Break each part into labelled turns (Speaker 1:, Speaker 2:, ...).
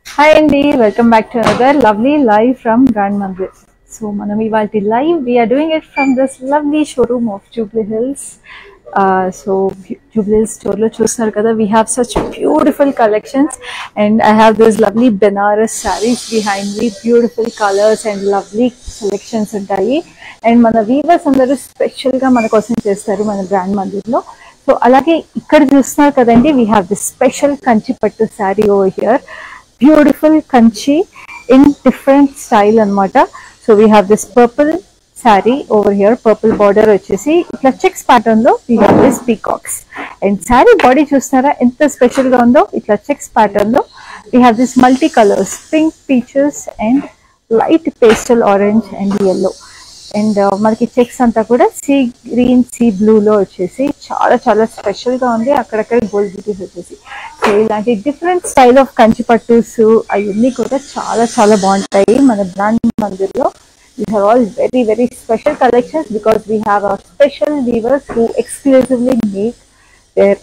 Speaker 1: Hi Andy, welcome back to another lovely live from Grand Mandir. So manam ivalti live we are doing it from this lovely showroom of Jubilee Hills. Jubilee Hills store lo chustunnaru kada, we have such beautiful collections and I have those lovely Benares sarees behind me, beautiful colors and lovely selections untayi and mana weavers andaru special ga mana kosam chestaru mana Grand Mandir lo. So alage ikkada chustunnaru kadandi, we have this special kanchi pattu saree over here. Beautiful kanchi in different style anamata. So we have this purple saree over here, purple border vachesi itla checks pattern lo we have this peacocks and saree body chusnara enta special ga undo. Itla checks pattern lo we have this multi colors, pink, peaches and light pastel orange and yellow and మనకి checks అంతా కూడా sea green, sea blue లో వచ్చేసి చాలా చాలా special గా ఉంది. అక్కడక్కడ గోల్డ్ బ్యూటీస్ వచ్చేసి సో ఇలాంటి డిఫరెంట్ స్టైల్ ఆఫ్ కంచి పట్టూస్ అవన్నీ కూడా చాలా చాలా బాగుంటాయి మన బ్రాండ్ మందిర్ లో. These are all very very special collections because we have our special weavers who exclusively make their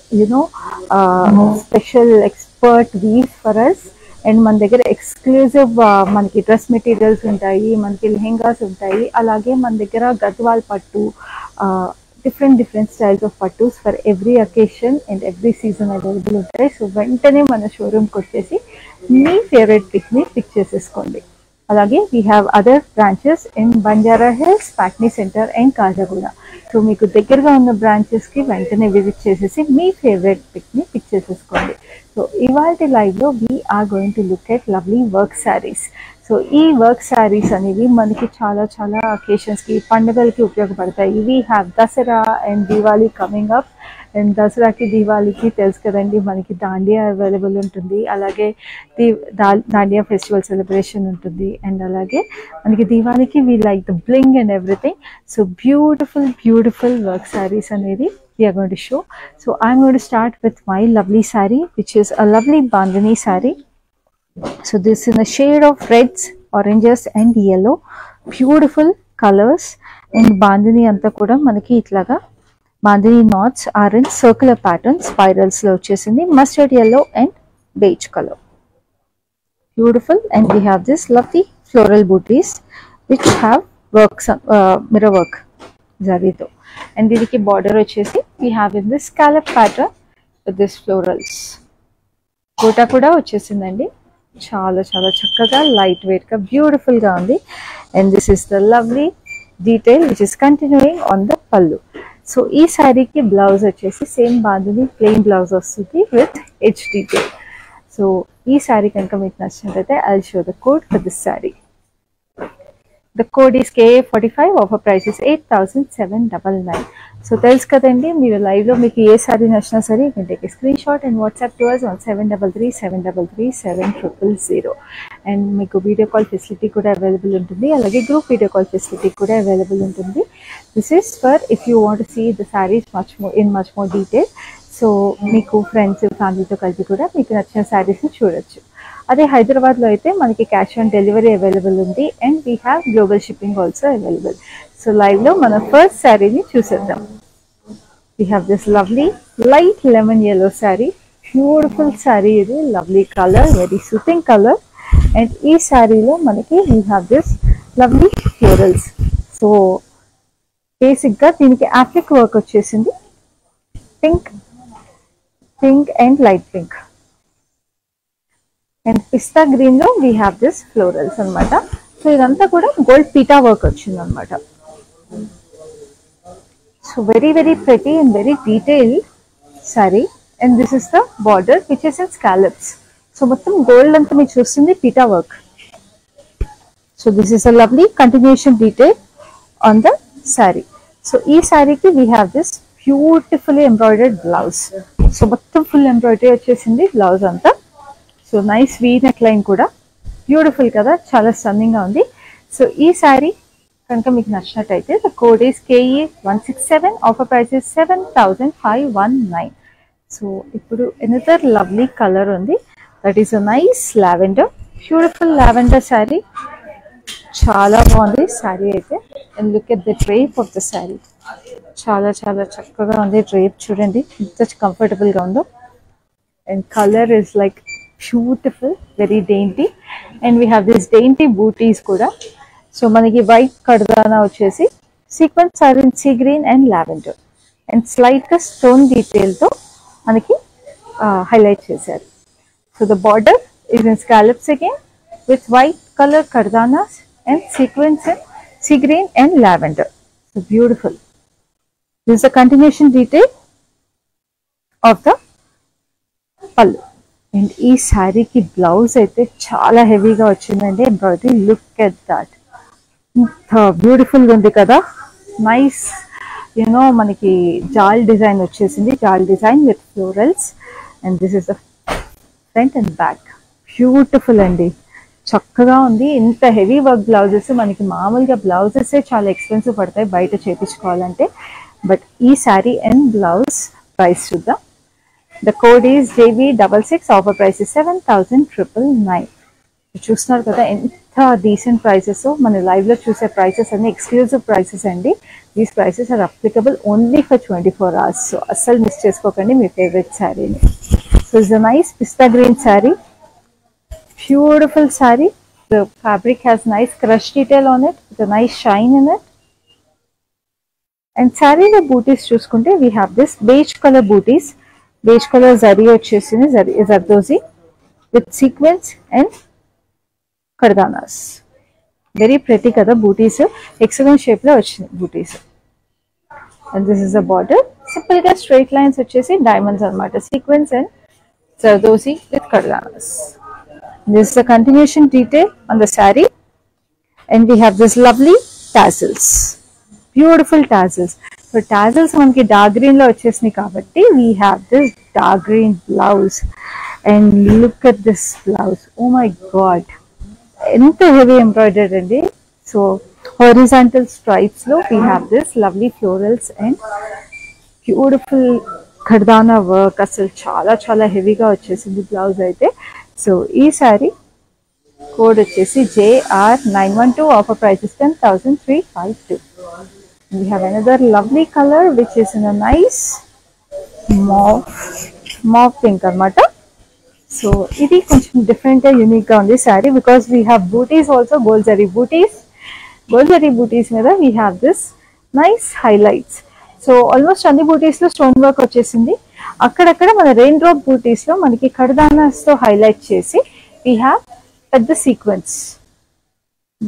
Speaker 1: special expert weaves for us. And మన దగ్గర ఎక్స్క్లూజివ్ మనకి డ్రెస్ మెటీరియల్స్ ఉంటాయి, మనకి లెహెంగాస్ ఉంటాయి, అలాగే మన దగ్గర గద్వాల్ పట్టు, డిఫరెంట్ స్టైల్స్ ఆఫ్ పట్టూస్ for every occasion and every season available ఉంటాయి. సో వెంటనే మన షోరూమ్కి వచ్చేసి మీ ఫేవరెట్ పిక్ని పిక్ చేసేసుకోండి. అలాగే we have other branches in Banjara hills, Patny centre and Kachiguda. So మీకు దగ్గరగా ఉన్న బ్రాంచెస్కి వెంటనే విజిట్ చేసేసి మీ ఫేవరెట్ పిక్ని పిక్ చేసేసుకోండి. సో ఇవాల్టి లైవ్లో we are going to look at lovely work saris. So ఈ వర్క్ శారీస్ అనేవి మనకి చాలా చాలా అకేషన్స్కి, పండుగలకి ఉపయోగపడతాయి. We have Dasara and Diwali coming up and దసరాకి దివాళీకి తెలుసు కదండి మనకి దాండియా అవైలబుల్ ఉంటుంది, అలాగే దాండియా ఫెస్టివల్ సెలబ్రేషన్ ఉంటుంది అండ్ అలాగే మనకి దివాళీకి we like the bling and everything. So beautiful work saris అనేది we are going to show. So I'm going to start with my lovely saree, which is a lovely bandhani saree. So this is in the shade of reds, oranges and yellow. Beautiful colors and bandhani anta kuda manaki itlaga bandhani knots are in circular pattern, spirals lo vachesindi mustard yellow and beige color. Beautiful. And we have this lovely floral booties which have works mirror work zari tho. And దీనికి border వచ్చేసి we have in this scallop pattern with this florals. Kota కూడా వచ్చేసిందండి, చాలా చాలా చక్కగా light weight గా beautiful గా ఉంది. And this is the lovely detail which is continuing on the pallu. So ఈ శారీకి బ్లౌజ్ వచ్చేసి సేమ్ బాంధని ప్లెయిన్ బ్లౌజ్ వస్తుంది విత్ హెచ్ డీటెయిల్. సో ఈ శారీ కనుక మీకు నచ్చినట్లయితే I will show the code for this sari. The code is KA45, offer price is 8,799. So తెలుసు కదండి, మీరు లైవ్ లో మీకు ఏ సారీ నచ్చినా సరే you can take a screen shot and WhatsApp to us on 7337337000. And మీకు వీడియో కాల్ ఫెసిలిటీ కూడా available ఉంటుంది, అలాగే గ్రూప్ వీడియో కాల్ ఫెసిలిటీ కూడా అవైలబుల్ ఉంటుంది. This is for if you want to see the saris much more detail. So మీకు friends ఫ్యామిలీతో కలిపి కూడా మీకు నచ్చిన శారీస్ని చూడొచ్చు. అదే హైదరాబాద్లో అయితే మనకి క్యాష్ ఆన్ డెలివరీ అవైలబుల్ ఉంది and we have global shipping also available. So లైవ్లో మన ఫస్ట్ శారీని చూసేద్దాం. We have this lovely light lemon yellow sari. Beautiful sari ఇది, lovely colour, very soothing colour. And ఈ శారీలో మనకి we have this lovely florals. So బేసిక్గా దీనికి యాప్లిక్ వర్క్ వచ్చేసింది, pink and light pink and pista green లో వీ హ్యావ్ దిస్ ఫ్లోరల్స్ అనమాట. So ఇదంతా కూడా గోల్డ్ పీటా వర్క్ వచ్చింది అనమాట. So very very pretty and very detailed sari. And this is the border which is in scallops. So మొత్తం gold అంతా మీరు చూస్తుంది pitta work. So this is a lovely continuation detail on the sari. So ఈ సారీకి we have this beautifully embroidered blouse. So మొత్తం full embroidery వచ్చేసింది blouse అంతా. So nice V neckline కూడా బ్యూటిఫుల్ కదా, చాలా స్టన్నింగ్ గా ఉంది. సో ఈ శారీ కనుక మీకు నచ్చినట్టయితే the code is KA167, offer price is 7,519. So ఇప్పుడు ఎనదర్ లవ్లీ కలర్ ఉంది, that is a nice lavender, beautiful lavender sari. చాలా బాగుంది శారీ అయితే. And look at the drape of the sari, చాలా చాలా చక్కగా ఉంది డ్రేప్. చూడండి ఎంత కంఫర్టబుల్ గా ఉందో. and color is like beautiful, very dainty. And we have this dainty booties kuda. So manaki white kardana vachesi sequins are in sea green and lavender, and slight stone detail tho manaki highlight chesaru. So the border is in scallops again with white color kardanas and sequins in sea green and lavender. So beautiful. This is a continuation detail of the pallu. And ఈ శారీకి blouse అయితే చాలా హెవీగా వచ్చిందండి. Embroidery, look at that, ఇంత beautiful ఉంది కదా. Nice you know మనకి జాల్ డిజైన్ వచ్చేసింది, jaal design with florals. And this is the front and back. Beautiful అండి, చక్కగా ఉంది. ఇంత హెవీ వర్క్ బ్లౌజెస్ మనకి మామూలుగా బ్లౌజెస్ చాలా ఎక్స్పెన్సివ్ పడతాయి బయట చేయించుకోవాలంటే. బట్ ఈ శారీ అండ్ బ్లౌజ్ ప్రైస్ చూద్దాం. The code is JB66. Offer price is 7,999. చూస్తున్నారు కదా ఎంత డీసెంట్ ప్రైసెస్. మన లైవ్ లో చూసే ప్రైసెస్ అన్ని ఎక్స్క్లూజివ్ ప్రైసెస్ అండి. These prices are applicable only for 24 hours. So అస్సలు మిస్ చేసుకోకండి మీ ఫేవరెట్ శారీని. So it's a nice pista green sari, beautiful sari. The fabric has nice crush detail on it with a nice shine in it. And saree లో బూటీస్ చూసుకుంటే we have this beige color booties. Beige colour zari వచ్చేసింది, zardozi with sequence and kardanas. Very pretty కదా buttis, hexagon shape లో వచ్చింది buttis. And this is the border. Simple గా straight lines వచ్చేసి diamonds అనమాట, sequence and zardozi with kardanas. This is the continuation detail on the sari. And we have this lovely tassels, beautiful tassels. So tassels మనకి dark green లో వచ్చేసినాయి కాబట్టి we have this dark green blouse. And look at this blouse, oh my God ఎంత heavy embroidery అండి. So horizontal stripes లో we have this lovely florals and beautiful kardana work. అసలు చాలా చాలా హెవీగా వచ్చేసింది బ్లౌజ్ అయితే. సో ఈ శారీ కోడ్ వచ్చేసి JR912. Offer price is 10,352. We have another lovely color which is in a nice mauve pink anamata. So idi koncham different unique ga undi saree because we have booties also, gold zari booties. Gold zari booties meeda we have this nice highlights. So almost anni booties lo stone work vachesindi. Akkadakada mana rain drop booties lo manaki kardanas tho highlight chesi we have pedda sequence,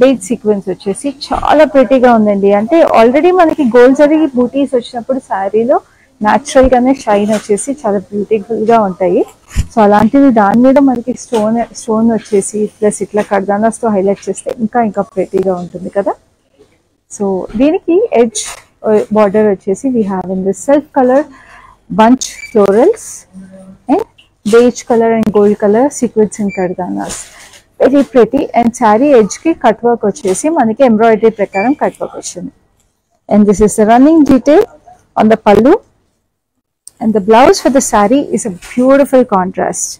Speaker 1: beige sequence వచ్చేసి చాలా ప్రెటీగా ఉందండి. అంటే already మనకి gold zari బూటీస్ వచ్చినప్పుడు శారీలో natural గానే shine వచ్చేసి చాలా బ్యూటిఫుల్ గా ఉంటాయి. సో అలాంటిది దాని మీద మనకి స్టోన్ వచ్చేసి ప్లస్ ఇట్లా కర్దానాస్ తో హైలైట్ చేస్తే ఇంకా ఇంకా ప్రెటీగా ఉంటుంది కదా. సో దీనికి ఎడ్జ్ బార్డర్ వచ్చేసి we have in this self colour bunch florals and beige colour and gold colour sequence in kardanas. Very pretty. And sari edge కి కట్ వర్క్ వచ్చేసి మనకి ఎంబ్రాయిడరీ ప్రకారం కట్ వర్క్ వచ్చింది. And this is the running detail on the pallu. And the blouse for the sari is a beautiful contrast,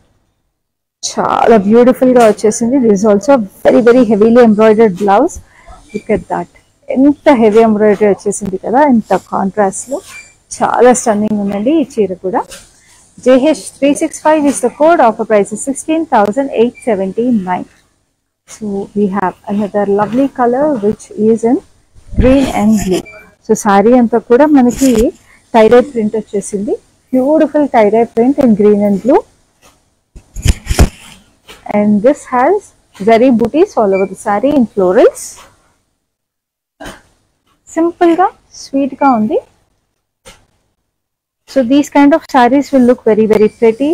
Speaker 1: చాలా beautiful గా వచ్చేసింది. This is also very very heavily embroidered blouse. Look at that, ఎంత heavy embroidery వచ్చేసింది కదా, ఎంత contrast లో చాలా stunning ఉందండి ఈ చీర కూడా. JH365 is the code. Offer price is 16,879. So we have another lovely color which is in green and blue. So saree anta kuda manaki tie-dye print vachesindi, beautiful tie-dye print in green and blue. And this has zari booties all over the saree in florals. Simple ga sweet ga undi. So these kind of sarees will look very very pretty.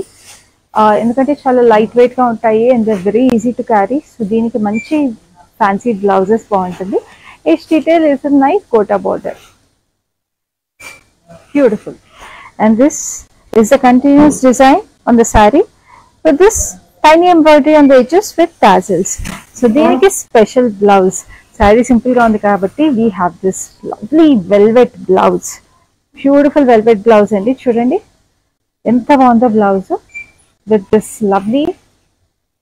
Speaker 1: ఎందుకంటే చాలా light weight గా ఉంటాయి and they very easy to carry. So దీనికి మంచి fancy blouses బాగుంటుంది. Each detail is a nice kota border, beautiful. And this is the continuous design on the sari with this tiny embroidery on the edges with tassels. So దీనికి special blouse. Sari simple గా ఉంది కాబట్టి we have this lovely velvet blouse, beautiful velvet blouse అండి. చూడండి ఎంత బాగుందో blouse with this lovely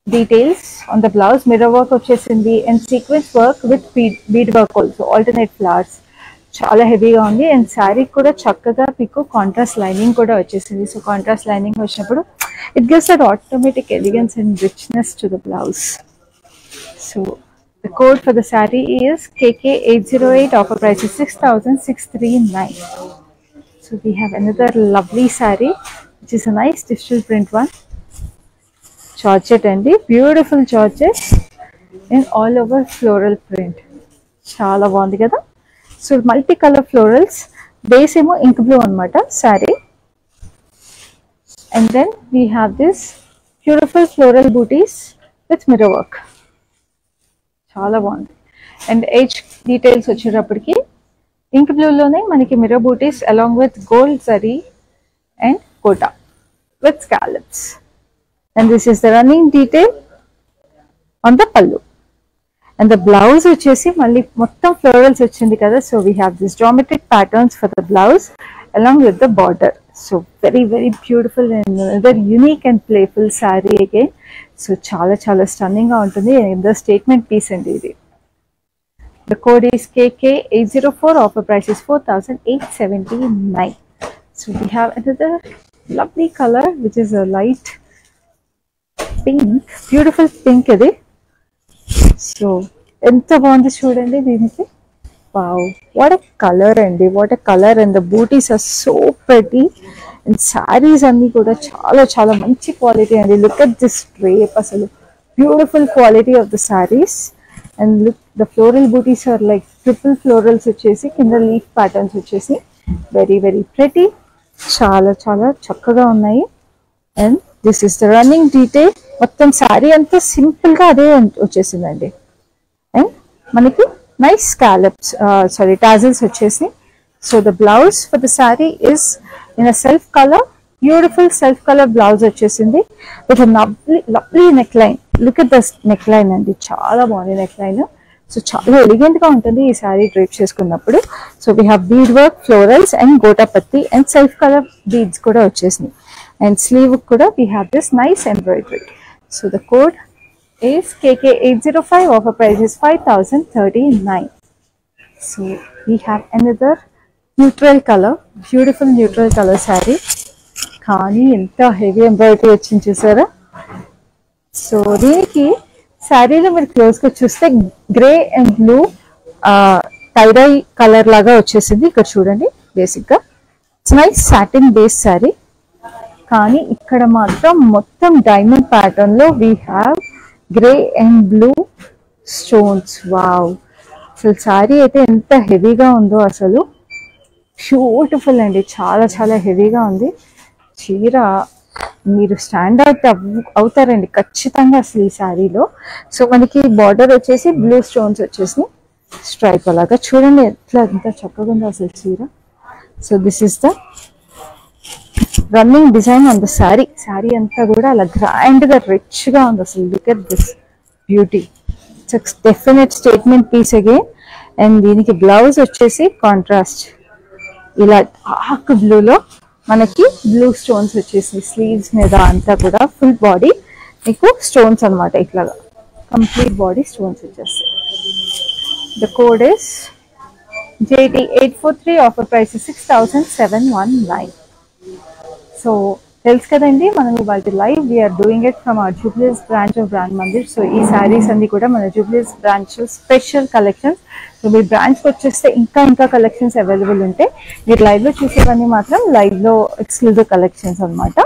Speaker 1: details on the blouse. Mirror work వచ్చేసింది and sequence work with bead work also, alternate flowers. చాలా హెవీగా ఉంది. అండ్ శారీ కూడా చక్కగా మీకు కాంట్రాస్ట్ లైనింగ్ కూడా వచ్చేసింది. సో కాంట్రాస్ట్ లైనింగ్ వచ్చినప్పుడు it gives that automatic elegance and richness to the blouse. So the code for the saree is KK808. Offer price is 6,639. So we have another lovely saree, which is a nice digital print one. Georgette and beautiful georgette in all over floral print. Chala baagundi kada. So multicolor florals. Base emo ink blue anamata saree. And then we have this beautiful floral booties with mirror work. చాలా బాగుంది. And edge details వచ్చేటప్పటికి ink బ్లూలోనే మనకి mirror butis along with gold zari and Kota with scallops. And this is the running detail on the pallu. And the blouse వచ్చేసి మళ్ళీ మొత్తం florals వచ్చింది కదా. So we have this geometric patterns for the blouse along with the border. So very very beautiful and another unique and playful sari again. So చాలా చాలా stunning గా ఉంటుంది. The statement piece అండి ఇది. The code is KK804. Offer price is 4,879. So we have another lovely colour which is a light pink, beautiful pink ఇది. So ఎంత బాగుంది చూడండి దీనికి. వావ్, వాట్ ఎ కలర్ అండి, what a colour. And the butis are so pretty. And saris అన్ని కూడా చాలా చాలా మంచి క్వాలిటీ అండి. లుక్ అట్ దిస్ డ్రేప్, అసలు beautiful quality of the saris. And look the floral butis are like triple florals వచ్చేసి కింద లీఫ్ ప్యాటర్న్స్ వచ్చేసి వెరీ వెరీ ప్రెటీ. చాలా చాలా చక్కగా ఉన్నాయి. And this is the running detail. మొత్తం శారీ అంతా సింపుల్ గా అదే వచ్చేసిందండి. అండ్ మనకి nice scallops, tassels వచ్చేసి. So the blouse for the saree is in a self color, beautiful self color blouse వచ్చేసింది with a lovely neckline. Look at this neckline అండి, చాలా బాగుంది neckline. సో చాలా ఎలిగెంట్ గా ఉంటుంది ఈ శారీ డ్రేప్ చేసుకున్నప్పుడు. So we have bead work, florals and gotapatti and self colour beads కూడా వచ్చేసినాయి. అండ్ స్లీవ్ కూడా we have this nice embroidery. So the code is KK805. Offer price is 5,039. So we have another neutral color, beautiful neutral color saree. కానీ ఎంత heavy embroidery వచ్చింది చూసారా. So దీనికి శారీలో మీరు క్లోజ్ గా చూస్తే గ్రే అండ్ బ్లూ టైడై కలర్ లాగా వచ్చేసింది. ఇక్కడ చూడండి బేసిక్ గా it's nice satin base sari. కానీ ఇక్కడ మాత్రం మొత్తం డైమండ్ ప్యాటర్న్ లో we have grey and blue stones. Wow, అసలు శారీ అయితే ఎంత హెవీగా ఉందో, అసలు బ్యూటిఫుల్ అండి. చాలా చాలా హెవీగా ఉంది చీర. మీరు స్టాండ్ అవుట్ అవుతారండి ఖచ్చితంగా అసలు ఈ శారీలో. సో మనకి బార్డర్ వచ్చేసి బ్లూ స్టోన్స్ వచ్చేసి స్ట్రైప్ అలాగా చూడండి ఎట్లా ఎంత చక్కగా ఉందో అసలు చీర. So this is the running design on the sari. Sari అంతా కూడా అలా గ్రాండ్ గా రిచ్ గా ఉంది అసలు. Look at this beauty. It's definite statement piece again. And దీనికి బ్లౌజ్ వచ్చేసి కాంట్రాస్ట్ ఇలా డార్క్ బ్లూలో మనకి బ్లూ స్టోన్స్ వచ్చేసి స్లీవ్స్ మీద అంతా కూడా ఫుల్ బాడీ మీకు స్టోన్స్ అనమాట. ఇట్లాగా కంప్లీట్ బాడీ స్టోన్స్ వచ్చేస్తాయి. The code is JT843. Offer price 6,719. So తెలుసు కదండి, మనం ఇవాళ live we are doing it from our Jubilees branch of brand Mandir. So ఈ శారీస్ అన్ని కూడా మన Jubilees branch special collections. So మీ బ్రాంచ్కి వచ్చేస్తే ఇంకా ఇంకా కలెక్షన్స్ అవైలబుల్ ఉంటాయి. మీరు లైవ్లో చూసేవన్నీ మాత్రం లైవ్లో ఎక్స్క్లూజివ్ కలెక్షన్స్ అనమాట.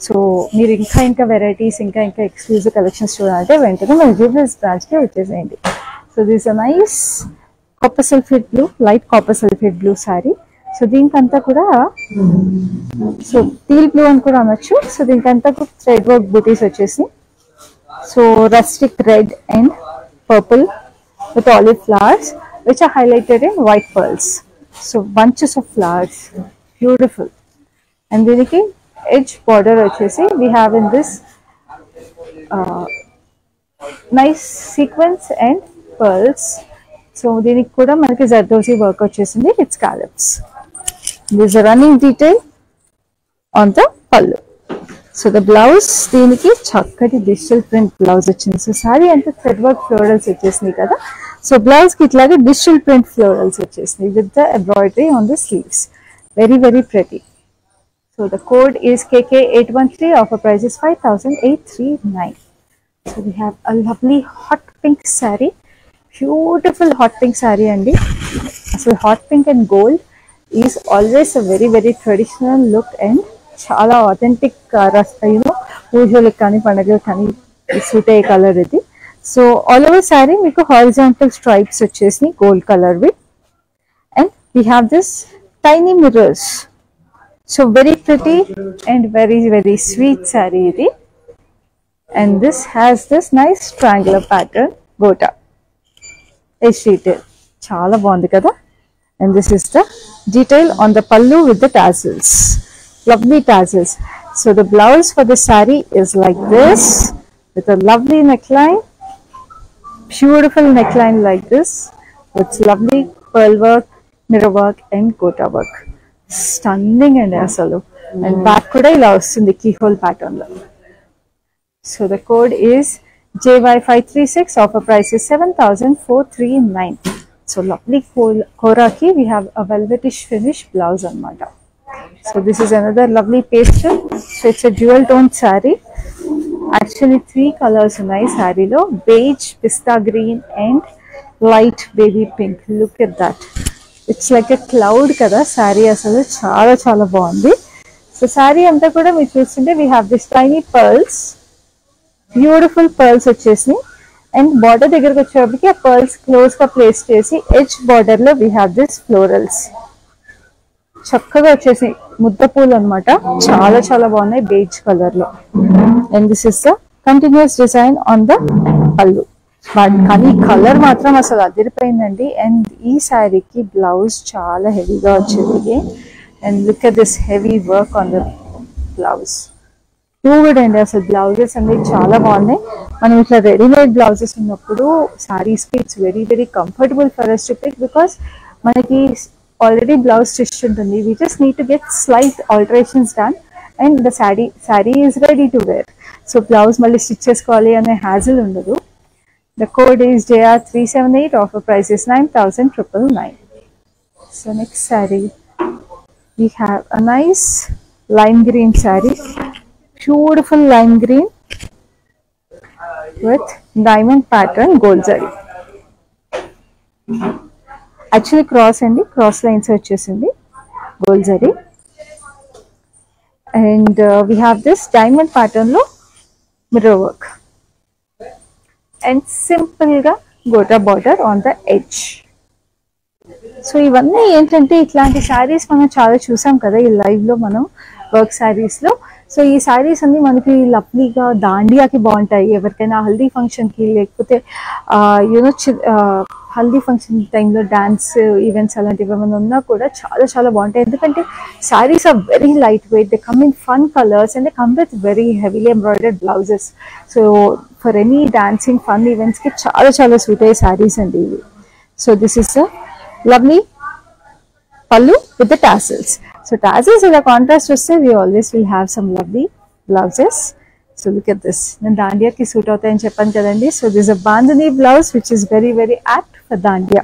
Speaker 1: సో మీరు ఇంకా ఇంకా వెరైటీస్ ఇంకా ఇంకా ఎక్స్క్లూజివ్ కలెక్షన్స్ చూడాలంటే వెంటనే మన జూబ్లీస్ బ్రాంచ్కి వచ్చేసేయండి. So this a nice copper sulphate blue, light copper sulphate blue sari. So దీనికంతా కూడా సో టీల్ బ్లూ అని కూడా అనొచ్చు. సో దీనికంతా థ్రెడ్ వర్క్ బూటీస్ వచ్చేసి so rustic red and purple with olive flowers which are highlighted in white pearls. So bunches of flowers, beautiful. And దీనికి edge border వచ్చేసి we have in this nice sequins and pearls. So దీనికి కూడా మనకి zardozi work వచ్చేసింది with scallops. This running detail on the pallu. So the blouse దీనికి చక్కటి digital print blouse వచ్చింది. So sari అంతా థ్రెడ్ వర్క్ ఫ్లోరల్స్ వచ్చేసినాయి కదా. సో బ్లౌజ్ కి ఇట్లాగే డిజిటల్ ప్రింట్ ఫ్లోరల్స్ వచ్చేసింది with the embroidery on the sleeves. Very very pretty. So the code is KK813. Offer price is 5,839. So we have a lovely hot pink saree. Beautiful hot pink saree andi. So hot pink and gold is always a very very traditional look and chala authentic usually kani pandaga kani suit a color idi. So all over saree meeku horizontal stripes vachesni gold color with, and we have this tiny mirrors. So very pretty and very very sweet saree idi, and this has this nice triangular pattern gota edge detail, chala baagundi kada. And this is the detail on the pallu with the tassels, lovely tassels. So the blouse for the saree is like this with a lovely neckline, beautiful neckline like this with lovely pearl work, mirror work and gota work. Stunning and asalu, and back kuda ila vastundi keyhole pattern lo. So the code is JY536. Offer price is 7,439. So lovely kora ki we have a velvetish finish blouse anamata. So this is another lovely pastel. So it's a dual tone saree. Actually 3 colors unnai saree lo: beige, pista green and light baby pink. Look at that. It's like a cloud kada saree, asalu chala chala baagundi. So saree anta kuda meer chustunte we have this tiny pearls, beautiful pearls vachesni, and border దగ్గరికి వచ్చేటప్పటికి ఆ pearls close గా place చేసి edge border లో we have this florals చక్కగా వచ్చేసి ముద్ద పూలు అన్నమాట. చాలా చాలా బాగున్నాయి beige కలర్ లో. And this is the continuous design on the pallu. But కానీ కలర్ మాత్రం అసలు అదిరిపోయిందండి. అండ్ ఈ శారీకి బ్లౌజ్ చాలా హెవీగా వచ్చింది. And look at this heavy work on the blouse. Too good అండి, అసలు బ్లౌజెస్ అనేవి చాలా బాగున్నాయి. మనం ఇట్లా రెడీమేడ్ బ్లౌజెస్ ఉన్నప్పుడు శారీస్కి it's very very comfortable for us to pick, because మనకి ఆల్రెడీ బ్లౌజ్ స్టిచ్ ఉంటుంది. We just need to get slight alterations done and the sari is ready to wear. So blouse మళ్ళీ స్టిచ్ చేసుకోవాలి అనే hassle ఉండదు. The code is JR378. Offer price is 9,999. So next saree, we have a nice lime green saree, beautiful lime green with diamond pattern gold zari. Actually cross and cross lines vachesindi gold zari, and we have this diamond pattern lo mirror work. And simple ga gota border on the edge. So ఇవన్నీ ఏంటంటే ఇట్లాంటి శారీస్ మనం చాలా చూసాం కదా ఈ live లో మనం వర్క్ శారీస్ లో. సో ఈ శారీస్ అన్ని మనకి లవ్లీగా దాండియాకి బాగుంటాయి. ఎవరికైనా హల్దీ ఫంక్షన్ కి లేకపోతే యూనో హల్దీ ఫంక్షన్ టైంలో డాన్స్ ఈవెంట్స్ అలాంటివి ఏమైనా ఉన్నా కూడా చాలా చాలా బాగుంటాయి. ఎందుకంటే saris are very light weight, they come in fun colours and they come with very heavily embroidered blouses. So for any dancing fun events కి చాలా చాలా సూట్ అయ్యే శారీస్ అండి ఇవి. So this is the lovely pallu with the tassels. So tassels in the contrast వస్తే we always will have some lovely blouses. So look at this. నేను దాండియాకి suit అవుతాయని చెప్పాను కదండి. So this is a bandhani blouse which is very very apt for dandiya.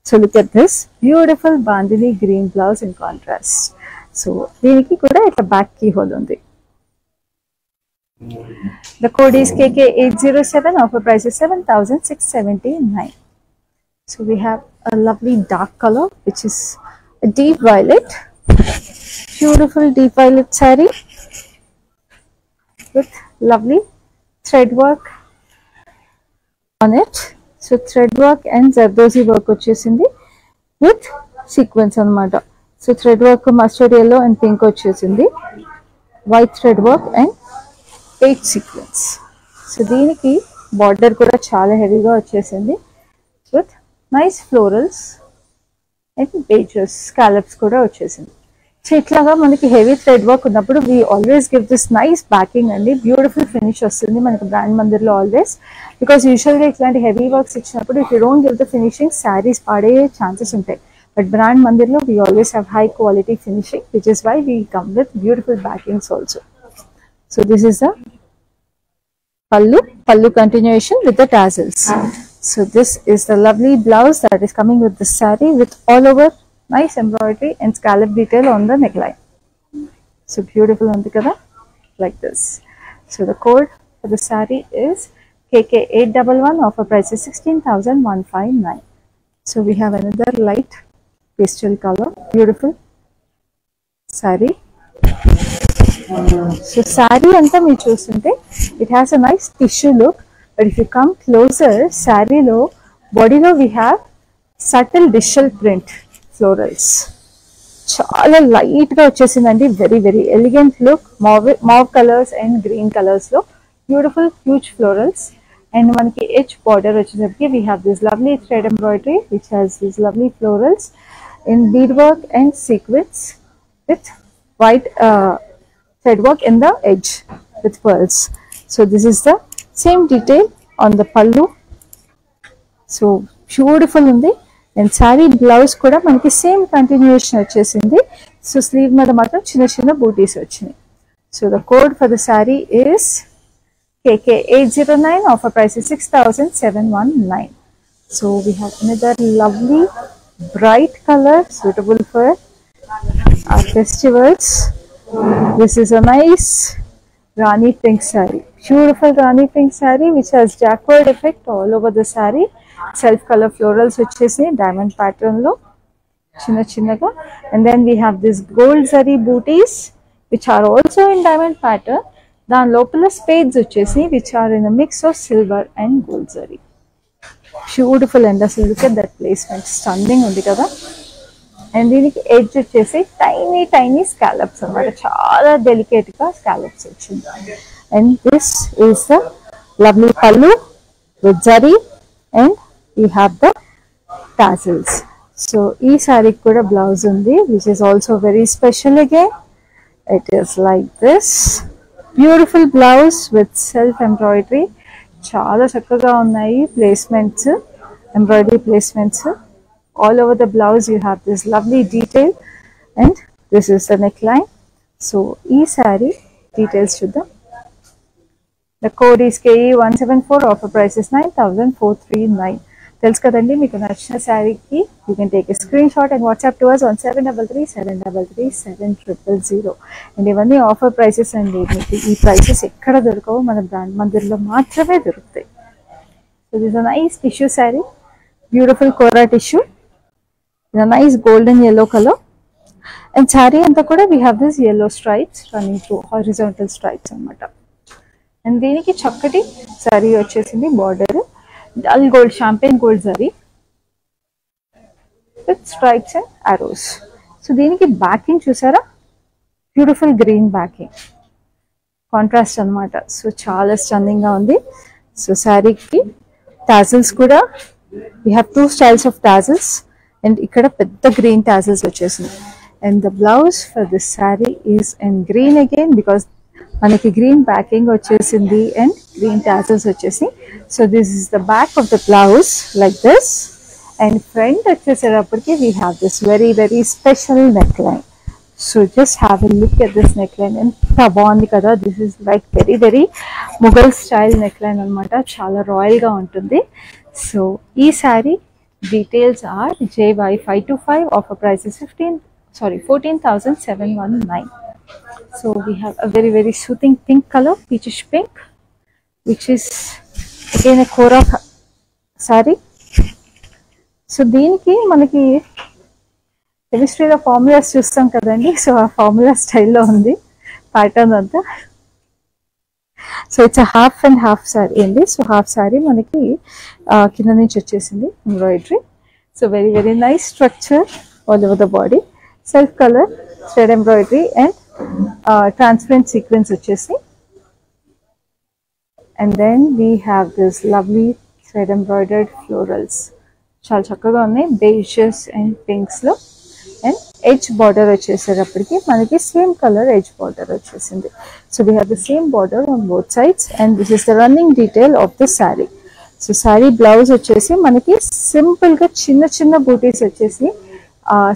Speaker 1: So look at this beautiful bandhani green blouse in contrast. So దీనికి కూడా ఇట్లా back key hole ఉంది. The code is KK807. Offer price is 7,679. So we have a lovely dark color which is a deep violet, beautiful deep violet saree with lovely thread work on it. So thread work and zardozi work vachesindi with sequence anamata. So thread work mustard yellow and pink vachesindi, white thread work and 8 sequence. So దీనికి border కూడా చాలా హెవీగా వచ్చేసింది with nice florals and pages, scallops కూడా వచ్చేసింది. So ఇట్లాగా మనకి heavy thread work ఉన్నప్పుడు we always give this nice backing అండి. బ్యూటిఫుల్ ఫినిష్ వస్తుంది మనకి బ్రాండ్ మందిర్లో ఆల్వేస్, బికాస్ యూజువల్గా ఇట్లాంటి హెవీ వర్క్స్ ఇచ్చినప్పుడు if you don't give the finishing saris పాడే ఛాన్సెస్ ఉంటాయి. బట్ బ్రాండ్ మందిర్లో we always have high quality finishing, which is why we come with beautiful backings also. So this is the pallu continuation with the tassels. So this is the lovely blouse that is coming with the saree with all over nice embroidery and scallop detail on the neckline. So beautiful on the color like this. So the code for the saree is KK811. Offer price is 16,159. So we have another light pastel color, beautiful saree. So saree anta meer chustunte it has a nice tissue look, but if you come closer, saree lo body lo we have subtle digital print florals. చాలా light గా వచ్చేసిందండి, very very elegant look. Mauve colours and green colours లో beautiful huge florals. And మనకి edge border వచ్చేసరికి we have this lovely thread embroidery which has this lovely florals in bead work and sequence with white thread work in the edge with pearls. So this is the same detail on the pallu. So beautiful undi. And saree blouse kuda manaki same continuation vachesindi. So sleeve మీద మాత్రం చిన్న చిన్న బూటీస్ వచ్చినాయి. So the code for the saree is KK809. Offer price is 6,719. So we have another lovely bright color suitable for our festivals. This is a nice Rani pink saree, beautiful Rani pink saree which has jacquard effect all over the saree. Self color florals vachesi diamond pattern lo chinna chinnaga, and then we have this gold zari booties which are also in diamond pattern. Dan lopala spades vachesi which are in a mix of silver and gold zari. Beautiful, and asalu look at that placement, stunning undi kada. And దీనికి edge వచ్చేసి tiny tiny scallops అన్నమాట, చాలా delicate గా scallops వచ్చింది. And this is the lovely pallu with zari and you have the tassels. So ఈ శారీకి కూడా blouse ఉంది which is also very special again. It is like this beautiful blouse with self embroidery. చాలా చక్కగా ఉన్నాయి placements, embroidery placements. All over the blouse you have this lovely detail, and this is the neckline. So ee saree details chuddam. The code is KE174. Offer price is 9,439. Tells kadandi meeku nachina saree ki you can take a screenshot and WhatsApp to us on 7337337000. And ivanni offer prices andi, meeku ee prices ekkada dorukavo, mana brand mandirlo maatrame doruktayi. So this is a nice tissue saree, beautiful Cora tissue in a nice golden yellow color. And saree anta kuda we have this yellow stripes running through, horizontal stripes annamata. And deeniki chakkati saree vachesindi border dull gold, champagne gold zari with stripes and arrows. So deeniki backing chusara, beautiful green backing, contrast annamata. So chaala stunning ga undi. So saree ki tassels kuda we have two styles of tassels, and ikkada pedda green tassels vachesindi. And the blouse for this saree is in green again because manaki green backing vachesindi and green tassels vachesi. So this is the back of the blouse like this, and front vacheserappudiki we have this very very special neckline. So just have a look at this neckline, enta baagundi kada. This is like very very Mughal style neckline annamata, chaala royal ga untundi. So ee saree details are JY525. Offer price is 14,719. So we have a very very soothing pink color, peachish pink, which is again a Cora saree. So దీనికి మనకి కెమిస్ట్రీలో formulas చూస్తాం కదండి, so ఆ formula స్టైల్లో ఉంది pattern అంతా. So it's half and half sari అండి. సో హాఫ్ సారీ మనకి కింద నుంచి వచ్చేసింది embroidery. So very very nice structure all over the body, self colour thread embroidery and transparent sequence వచ్చేసి. And then we have this lovely thread embroidered florals, చాలా చక్కగా ఉన్నాయి beiges and పింక్స్లో. అండ్ ఎడ్జ్ బార్డర్ వచ్చేసేటప్పటికి మనకి same colour edge border వచ్చేసింది. So we have the same border on both sides, and this is the running detail of the sari. So sari blouse వచ్చేసి మనకి సింపుల్గా చిన్న చిన్న బూటీస్ వచ్చేసి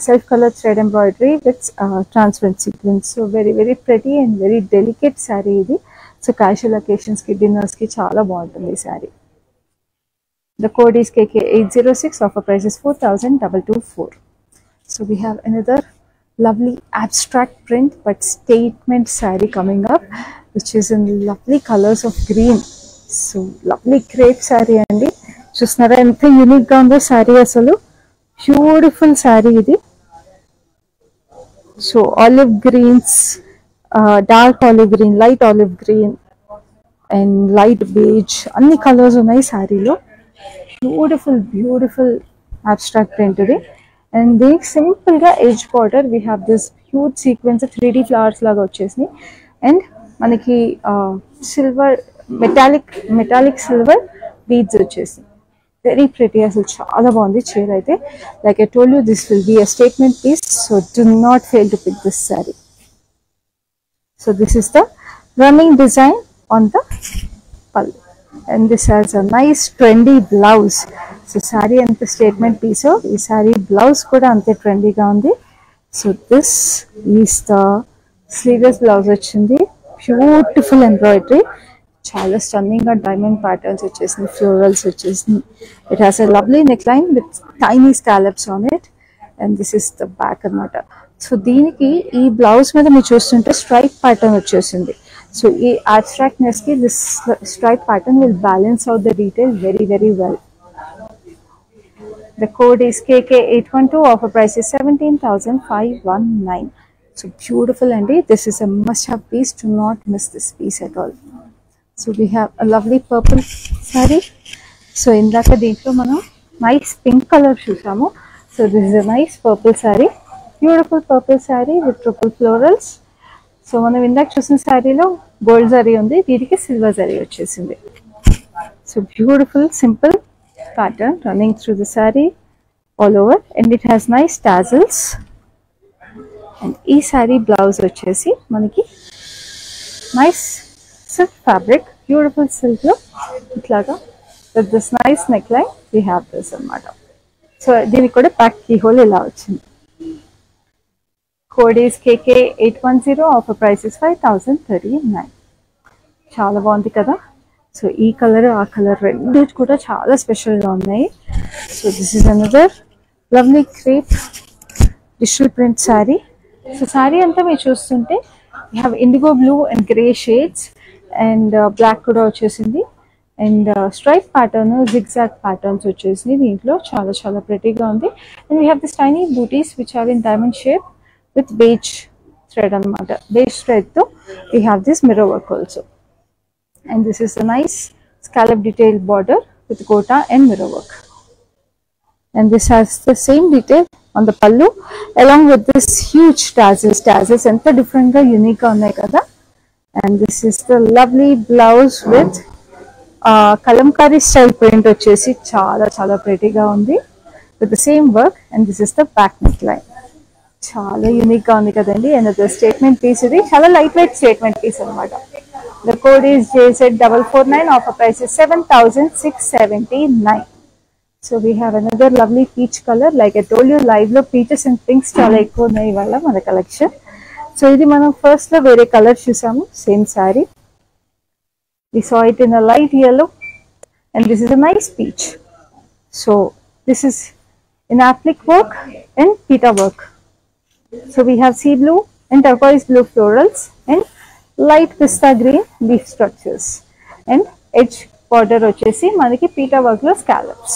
Speaker 1: self colour thread embroidery with transparent sequence. So very very pretty and very delicate sari ఇది. So casual అకేషన్స్కి, డిన్నర్స్కి చాలా బాగుంటుంది ఈ sari. The code is KK806. Offer price is 4,224. So we have another lovely abstract print but statement saree coming up, which is in lovely colors of green. So lovely crepe saree andi. చూస్తున్నారా ఎంత unique గా ఉందో saree, అసలు beautiful saree ఇది. So olive greens, dark olive green, light olive green and light beige అన్ని కలర్స్ ఉన్నాయి శారీలో. బ్యూటిఫుల్ abstract print ఇది. అండ్ దీనికి సింపుల్ గా edge border, we have this huge sequins 3D flowers లాగా వచ్చేసి, అండ్ మనకి సిల్వర్ మెటాలిక్ సిల్వర్ బీడ్స్ వచ్చేసి వెరీ ప్రిటీ. అసలు చాలా బాగుంది చీర అయితే. Like I told you, this will be a statement piece, so do not fail to pick this sari. So this is the running design on the pallu, and this has a nice trendy blouse. So saree ante statement piece, ee saree blouse kuda ante trendy ga undi. So this is the sleeveless blouse vachindi, beautiful embroidery, chaala stunning ga diamond patterns vachesni, florals vachesni. It has a lovely neckline with tiny scallops on it, and this is the back anamata. So deeniki ee blouse meeda meer chustunte stripe pattern vachesindi. So ఈ abstractness ki this stripe pattern will balance out the detail very well. The code is KK812. Offer price is 17,519. So beautiful andi. This is a must have piece. Do not miss this piece at all. So we have a lovely purple saree. So indaka deentlo manam nice pink color chusamu. So this is a nice purple saree. Beautiful purple saree with triple florals. So మనం ఇందాక చూసిన శారీలో gold zari ఉంది, దీనికి silver zari వచ్చేసింది. So beautiful simple pattern running through the sari all over, and it has nice tassels. And ఈ sari blouse వచ్చేసి మనకి nice silk fabric, beautiful silk లో ఇట్లాగా with this nice neck line we have this అన్నమాట. So దీనికి కూడా back key hole ఇలా వచ్చింది. Code is KK810. Offer price is 5,039. చాలా బాగుంది కదా. సో ఈ కలర్ ఆ కలర్ రెండు కూడా చాలా స్పెషల్గా ఉన్నాయి. So this is another lovely crepe digital print sari. So sari అంతా మీరు చూస్తుంటే we have indigo blue and grey shades, and black కూడా వచ్చేసింది, and stripe pattern, zigzag patterns వచ్చేసింది దీంట్లో. చాలా ప్రెటీగా ఉంది. And we have this tiny butis which are in diamond shape with beige thread anamata. Beige thread tho we have this mirror work also, and this is a nice scallop detail border with gota and mirror work, and this has the same detail on the pallu along with this huge tassels enta different ga unique ga unnai kada. And this is the lovely blouse with kalamkari style print vachesi చాలా pretty ga undi with the same work, and this is the back neckline. చాలా unique గా ఉంది కదండి. And the statement piece ఇది చాలా light weight statement piece అనమాట. The code is JZ449. Offer price is 7,679. So we have another lovely peach colour. Like I told you, live లో peaches and pinks చాలా ఎక్కువ ఉన్నాయి ఇవాళ మన కలెక్షన్. సో ఇది మనం ఫస్ట్ లో వేరే కలర్ చూసాము, same sari. We saw it in a light yellow, and this is a nice peach. So this is in applique work and pita work. So we have sea blue and turquoise blue florals and light pista green leaf structures, and edge border వచ్చేసి మనకి pita work లో scallops.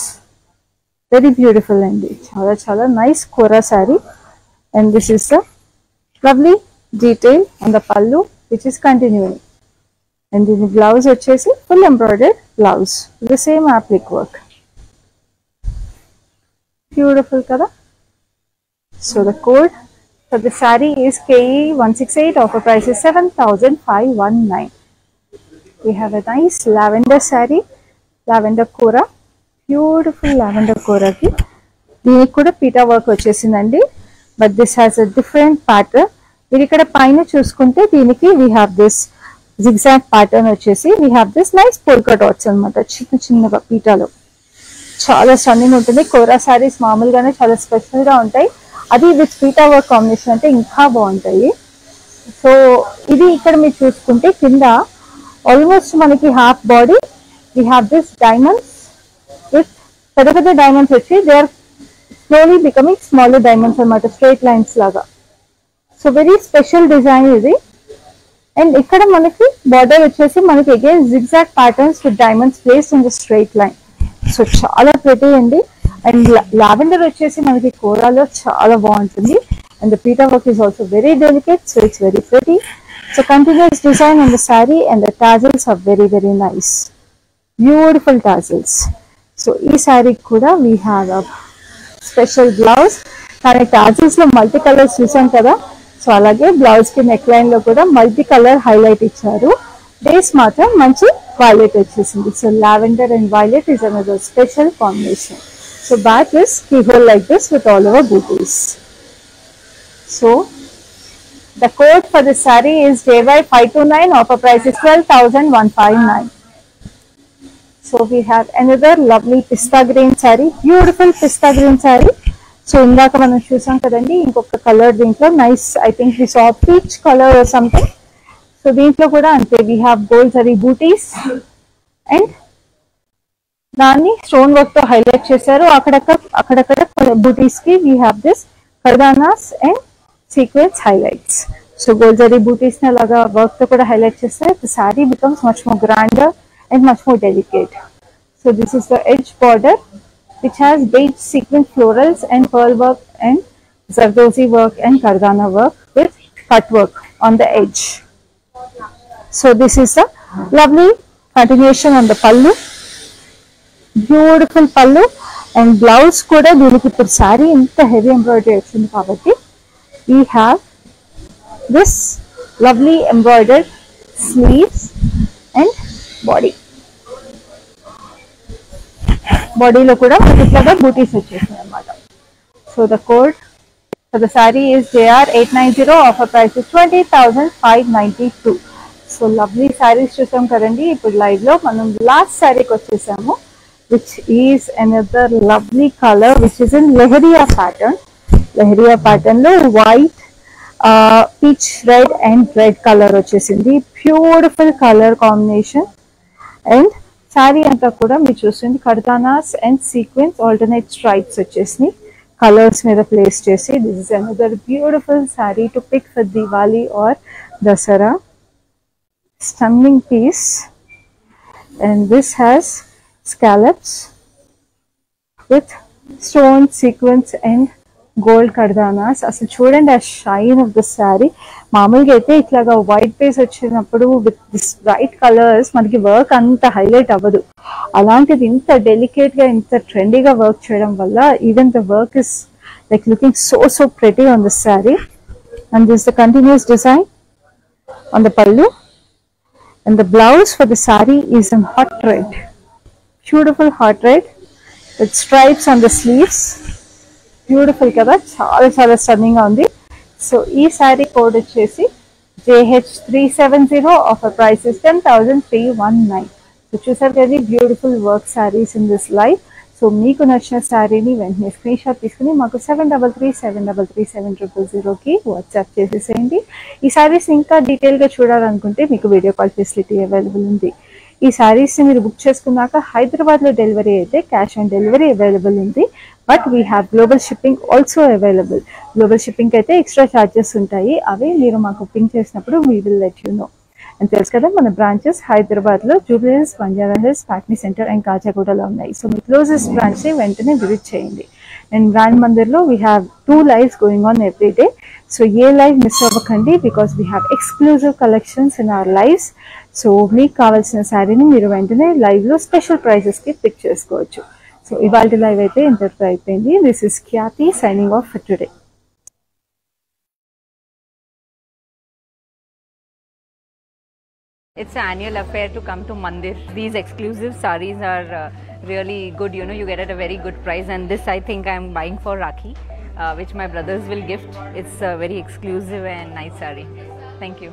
Speaker 1: Very beautiful అండి. చాలా nice kora saree, and this is the lovely detail on the pallu which is continuing, and the blouse వచ్చేసి full embroidered blouse with the same applique work. Beautiful kada. So the code for the saree is KE168. Offer price is 7,519. We have a nice lavender saree, lavender kora, beautiful lavender kora ki దీనికి కూడా pitta work వచ్చేసిందండి. But this has a different pattern. మీరు ఇక్కడ పైన చూసుకుంటే దీనికి we have this zigzag pattern వచ్చేసి, we have this nice polka dots అనమాట చిన్నగా పీటాలో. చాలా స్టన్నింగ్ ఉంటుంది. కోరా సారీస్ మామూలుగానే చాలా స్పెషల్ గా ఉంటాయి, అది విత్ పీటా వర్క్ కాంబినేషన్ అంటే ఇంకా బాగుంటాయి. సో ఇది ఇక్కడ మీరు చూసుకుంటే కింద ఆల్మోస్ట్ మనకి half body we have this diamonds with పెద్ద పెద్ద డైమండ్స్ వచ్చి they are slowly becoming smaller diamonds అన్నమాట, స్ట్రైట్ లైన్స్ లాగా. సో వెరీ స్పెషల్ డిజైన్ ఇది. అండ్ ఇక్కడ మనకి బార్డర్ వచ్చేసి మనకి again zigzag patterns with diamonds placed in the straight line. So చాలా ప్రిటీ అండి. అండ్ లావెండర్ వచ్చేసి మనకి కోరాలో చాలా బాగుంటుంది. And the pitta work is also very delicate, so it's very pretty. So continuous design on the sari and the tassels are very very nice, beautiful tassels. So ఈ శారీ కూడా we have a special blouse. కానీ tassels లో multi colours చూసాం కదా, so అలాగే blouse కి neck line లో కూడా మల్టీ కలర్ హైలైట్ ఇచ్చారు. బేస్ మాత్రం మంచి వైలెట్ వచ్చేసింది. So lavender and violet is another special combination. So back is keyhole like this with all over booties. So the code for this saree is JY529. Offer price is 12,159. So we have another lovely pista green saree, beautiful pista green saree. So ఇందాక మనం చూసాం కదండి ఇంకొక colour దీంట్లో, nice, I think we saw peach colour or something. So దీంట్లో కూడా అంతే, we have gold zari buttis and దాన్ని స్టోన్ వర్క్ తో హైలైట్ చేశారు. అక్కడక్కడ బూటీస్ కి we have this kardanas and sequence highlights. So gold zari buttis ని అలాగా వర్క్ తో కూడా హైలైట్ చేస్తారు. The sari becomes much more grander and much more delicate. So this is the edge border which has beige sequin florals and pearl work and zardozi work and kardana work with cut work on the edge. So this is a lovely continuation on the pallu, beautiful pallu and blouse kuda deeniki ippudu saree inta heavy embroidery vachindi kabatti we have this lovely embroidered sleeves and body. బాడీలో కూడా ఇట్లాగా బూటీస్ వచ్చేసాయి అన్నమాట. So the code for the sari is JR890. Offer price is 20,592. So lovely saris చూసాం కదండి. ఇప్పుడు live లో మనం లాస్ట్ సారీకి వచ్చేసాము, which is another lovely colour which is in leheriya pattern. Leheriya pattern లో white, peach red and red colour వచ్చేసింది. Beautiful colour combination. And sari అంతా కూడా మీరు చూస్తుంది kardanas and sequence alternate stripes వచ్చేసి కలర్స్ మీద ప్లేస్ చేసి. This is another beautiful sari to pick for Diwali or Dussehra. Stunning piece and this has scallops with stone sequence and gold kardanas. అసలు చూడండి ఆ షైన్ ఆఫ్ ద శారీ. మామూలుగా అయితే ఇట్లాగా వైట్ బేస్ వచ్చినప్పుడు విత్ దిస్ బ్రైట్ కలర్స్ మనకి వర్క్ అంత హైలైట్ అవ్వదు. అలాంటిది ఇంత డెలికేట్ గా ఇంత ట్రెండీగా వర్క్ చేయడం వల్ల even the work is like looking so pretty on the sari. And this the continuous design on the pallu and the blouse for the sari is in hot red, beautiful hot red with stripes on the sleeves. Beautiful కదా, చాలా stunning గా ఉంది. So ఈ sari code వచ్చేసి JH370. Offer price is 10,319. So చూసారు కదా beautiful work saris in this live. So మీకు నచ్చిన శారీని వెంటనే స్క్రీన్ షాట్ తీసుకుని మాకు 7337337000కి వాట్సాప్ చేసేసేయండి. ఈ శారీస్ ఇంకా డీటెయిల్ గా చూడాలనుకుంటే మీకు వీడియో కాల్ ఫెసిలిటీ అవైలబుల్ ఉంది. ఈ శారీస్ ని మీరు బుక్ చేసుకున్నాక హైదరాబాద్ లో డెలివరీ అయితే క్యాష్ ఆన్ డెలివరీ అవైలబుల్ ఉంది. But we have global shipping also available. Global shipping అయితే ఎక్స్ట్రా ఛార్జెస్ ఉంటాయి, అవి మీరు మాకు పింక్ చేసినప్పుడు we will let you know. And తెలుసు కదా మన బ్రాంచెస్ హైదరాబాద్ లో Jubilee Hills, Banjara hills, Patny centre and కాచాగూడలో ఉన్నాయి. సో మీ క్లోజెస్ట్ బ్రాంచ్ ని వెంటనే విజిట్ చేయండి. అండ్ బ్రాండ్ మందిర్ లో we have 2 lives going on every day. So ఏ లైవ్ మిస్ అవ్వకండి, because we have exclusive collections in our lives. So మీకు కావాల్సిన శారీని మీరు వెంటనే లైవ్ లో స్పెషల్ ప్రైజెస్ కి పిక్ చేసుకోవచ్చు. సో ఇవాళ లైవ్ అయితే ఇంతటితో అయిపోయింది. This is Khyati signing off for today.
Speaker 2: It's an annual affair to come to Mandir. These exclusive sarees are really good. You know, you get at a very good price. And this, I think, I'm buying for Rakhi, which my brothers will gift. It's a very exclusive and nice saree. Thank you.